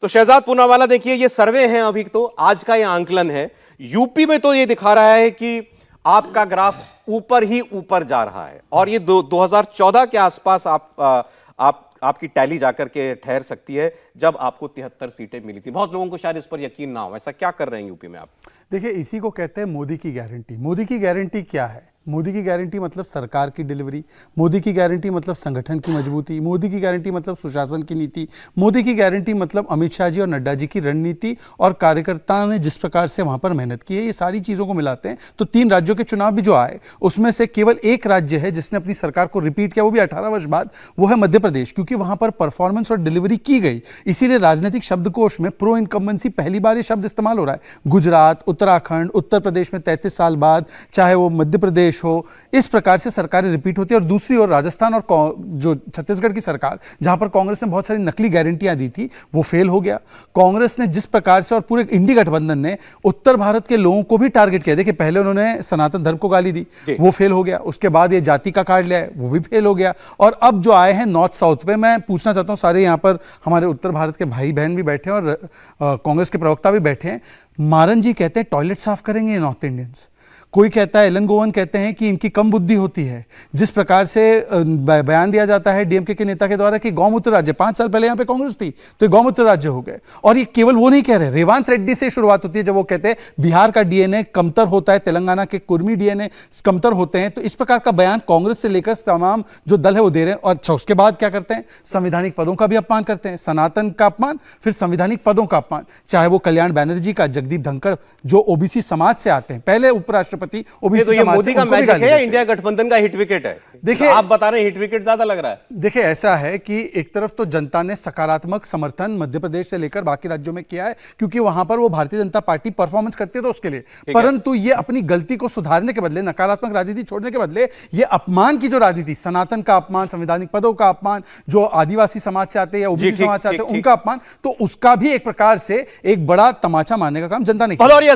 तो शहजाद पूनावाला देखिए, ये सर्वे है, अभी तो आज का ये आंकलन है। यूपी में तो ये दिखा रहा है कि आपका ग्राफ ऊपर ही ऊपर जा रहा है और ये 2014 के आसपास आपकी टैली जाकर के ठहर सकती है जब आपको 73 सीटें मिली थी। बहुत लोगों को शायद इस पर यकीन ना हो। ऐसा क्या कर रहे हैं यूपी में आप? देखिए, इसी को कहते हैं मोदी की गारंटी। मोदी की गारंटी क्या है? मोदी की गारंटी मतलब सरकार की डिलीवरी, मोदी की गारंटी मतलब संगठन की मजबूती, मोदी की गारंटी मतलब सुशासन की नीति, मोदी की गारंटी मतलब अमित शाह जी और नड्डा जी की रणनीति और कार्यकर्ताओं ने जिस प्रकार से वहां पर मेहनत की है। ये सारी चीजों को मिलाते हैं तो 3 राज्यों के चुनाव भी जो आए उसमें से केवल एक राज्य है जिसने अपनी सरकार को रिपीट किया, वो भी 18 वर्ष बाद, वो है मध्य प्रदेश, क्योंकि वहां पर परफॉर्मेंस और डिलीवरी की गई। इसीलिए राजनीतिक शब्दकोश में प्रो इनकम्बेंसी पहली बार ये शब्द इस्तेमाल हो रहा है। गुजरात, उत्तराखंड, उत्तर प्रदेश में 33 साल बाद, चाहे वो मध्य प्रदेश हो, इस प्रकार से सरकारें रिपीट होती है। और दूसरी ओर राजस्थान और जो छत्तीसगढ़ की सरकार, जहां पर कांग्रेस ने बहुत सारी नकली गारंटियां दी थी, वो फेल हो गया। कांग्रेस ने जिस प्रकार से और पूरे इंडी गठबंधन ने उत्तर भारत के लोगों को भी टारगेट किया, देखिए पहले उन्होंने सनातन धर्म को गाली दी, वो फेल हो गया। उसके बाद ये जाति का कार्ड लिया है, वो भी फेल हो गया। और अब जो आए हैं नॉर्थ साउथ पे, मैं पूछना चाहता हूं, सारे यहां पर हमारे उत्तर भारत के भाई बहन भी बैठे हैं और कांग्रेस के प्रवक्ता भी बैठे हैं। मारन जी कहते हैं टॉयलेट साफ करेंगे नॉर्थ इंडियंस। कोई कहता है, एलन गोवन कहते हैं कि इनकी कम बुद्धि होती है। जिस प्रकार से बयान दिया जाता है डीएमके के नेता के द्वारा कि गौमूत्र राज्य, 5 साल पहले यहां पे कांग्रेस थी तो ये गौमूत्र राज्य हो गए। और ये केवल वो नहीं कह रहे, रेवांत रेड्डी से शुरुआत होती है जब वो कहते हैं बिहार का डीएनए कमतर होता है, तेलंगाना के कुर्मी डीएनए कमतर होते हैं। तो इस प्रकार का बयान कांग्रेस से लेकर तमाम जो दल है वो दे रहे हैं। और अच्छा, उसके बाद क्या करते हैं? संवैधानिक पदों का भी अपमान करते हैं, सनातन का अपमान, फिर संवैधानिक पदों का अपमान। चाहे वो कल्याण बैनर्जी का, जगदीप धनखड़ जो ओबीसी समाज से आते हैं, पहले उपराष्ट्रपति ओबीसी, तो ये मोदी का मैजिक है या इंडिया गठबंधन का हिट विकेट है? देखिए, आप बता रहे हैं हिट विकेट ज्यादा लग रहा है। देखिए, ऐसा है कि एक तरफ तो जनता ने सकारात्मक समर्थन मध्य प्रदेश से लेकर बाकी राज्यों में किया है, क्योंकि वहां पर वो भारतीय जनता पार्टी परफॉर्मेंस करती है तो उसके लिए। परंतु ये अपनी गलती को सुधारने के बदले, नकारात्मक राजनीति छोड़ने के बदले, ये अपमान की जो राजनीति, सनातन का अपमान, संवैधानिक पदों का अपमान, जो आदिवासी समाज से आते हैं या ओबीसी समाज से आते हैं उनका अपमान, तो उसका भी एक प्रकार से एक बड़ा तमाचा मारने का काम जनता ने किया। भदौरिया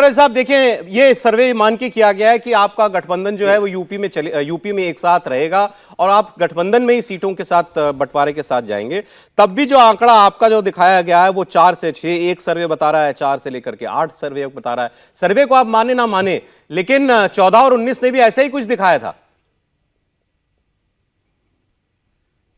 साहब, देखिए, ये सर्वे मान के किया गया है कि आपका गठबंधन जो है वो यूपी में एक साथ रहेगा और आप गठबंधन में ही सीटों के साथ, बंटवारे के साथ जाएंगे। तब भी जो आंकड़ा आपका जो दिखाया गया है वो 4 से 6, एक सर्वे बता रहा है 4 से लेकर के 8 सर्वे बता रहा है। सर्वे को आप माने ना माने, लेकिन 14 और 19 ने भी ऐसा ही कुछ दिखाया था।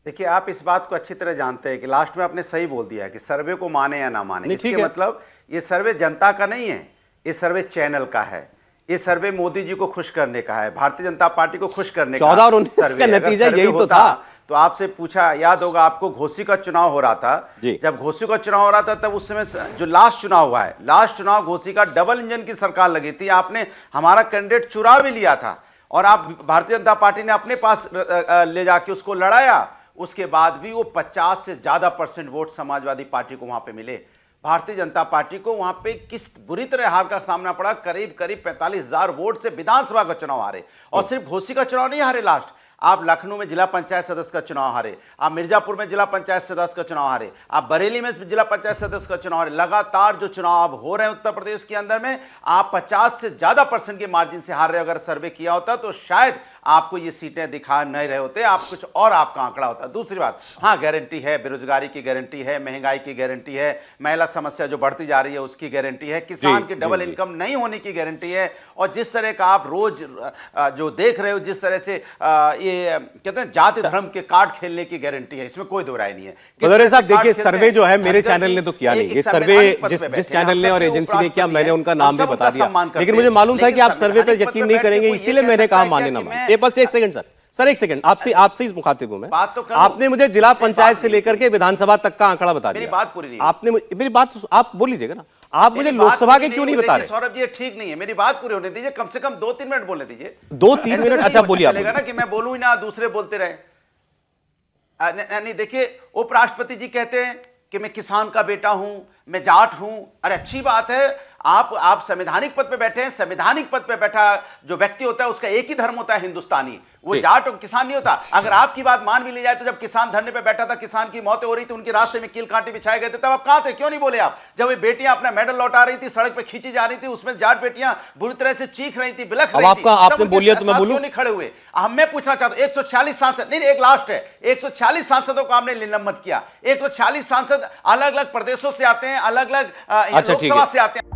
देखिए, आप इस बात को अच्छी तरह जानते हैं कि लास्ट में आपने सही बोल दिया है कि सर्वे को माने या ना माने। इसके मतलब ये सर्वे जनता का नहीं है, ये सर्वे चैनल का है। ये सर्वे मोदी जी को खुश करने का है, भारतीय जनता पार्टी को खुश करने का। 14 और 19 का नतीजा यही तो था। तो आपसे पूछा, याद होगा आपको, घोसी का चुनाव हो रहा था। जब घोसी का चुनाव हो रहा था तब उस समय जो लास्ट चुनाव हुआ है, लास्ट चुनाव घोसी का डबल इंजन की सरकार लगी थी। आपने हमारा कैंडिडेट चुरा भी लिया था और आप भारतीय जनता पार्टी ने अपने पास ले जाके उसको लड़ाया। उसके बाद भी वो 50 से ज्यादा % वोट समाजवादी पार्टी को वहां पे मिले। भारतीय जनता पार्टी को वहां पे किस बुरी तरह हार का सामना पड़ा, करीब 45,000 वोट से विधानसभा का चुनाव हारे। और सिर्फ घोसी का चुनाव नहीं हारे, लास्ट आप लखनऊ में जिला पंचायत सदस्य का चुनाव हारे, आप मिर्जापुर में जिला पंचायत सदस्य का चुनाव हारे, आप बरेली में जिला पंचायत सदस्य का चुनाव हारे। लगातार जो चुनाव अब हो रहे हैं उत्तर प्रदेश के अंदर में, आप 50 से ज्यादा % के मार्जिन से हार रहे हो। अगर सर्वे किया होता तो शायद आपको ये सीटें दिखा नहीं रहे होते, आप कुछ और आपका आंकड़ा होता। दूसरी बात, हाँ, गारंटी है, बेरोजगारी की गारंटी है, महंगाई की गारंटी है, महिला समस्या जो बढ़ती जा रही है उसकी गारंटी है, किसान की डबल इनकम नहीं होने की गारंटी है। और जिस तरह का आप रोज जो देख रहे हो, जिस तरह से ये कहते हैं जाति धर्म के कार्ड खेलने की गारंटी है, इसमें कोई दो राय नहीं है। भदौरिया साहब, देखिए, सर्वे जो है मेरे चैनल ने तो किया नहीं। ये सर्वे जिस चैनल ने और एजेंसी ने किया, मैंने उनका नाम भी बता दिया, लेकिन मुझे मालूम था कि आप सर्वे पे यकीन नहीं करेंगे, इसीलिए मैंने कहा माने ना माने। बस एक सेकंड सर, एक सेकंड, आपसे इस मुखातिब हूं मैं। आपने मुझे जिला पंचायत से लेकर के विधानसभा तक का आंकड़ा बता दिया। मेरी बात पूरी नहीं, आपने मेरी बात आप बोल लीजिएगा ना। आप मुझे लोकसभा के क्यों नहीं बता रहे? सौरभ जी, ठीक नहीं है, मेरी बात पूरी होने दीजिए, कम से कम 2-3 मिनट बोलने दीजिए। 2-3 मिनट? अच्छा, बोलिए। चलेगा ना कि मैं बोलूं ही ना, दूसरे बोलते रहे? नहीं, देखिए, उपराष्ट्रपति जी कहते हैं कि मैं किसान का बेटा हूं, मैं जाट हूं। अरे अच्छी बात है, आप संवैधानिक पद पे बैठे हैं। संवैधानिक पद पे बैठा जो व्यक्ति होता है उसका एक ही धर्म होता है, हिंदुस्तानी। वो जाट और किसान नहीं होता। अगर आपकी बात मान भी ली जाए तो जब किसान धरने पे बैठा था, किसान की मौतें हो रही थी, उनके रास्ते में कील कांटे बिछाए गए थे, तब आप कहां थे? क्यों नहीं बोले आप? जब ये बेटियां अपना मेडल लौटा रही थी, सड़क पे खींची जा रही थी, उसमें जाट बेटियां बुरी तरह से चीख रही थी, बिलख रही थी, आपने बोलिए तो मैं बोलूं? क्यों नहीं खड़े हुए? मैं पूछना चाहता हूं, 146 सांसद, नहीं एक लास्ट है, 146 सांसदों को आपने निलंबित किया। 146 सांसद अलग अलग प्रदेशों से आते हैं, अलग अलग लोकसभा से आते हैं।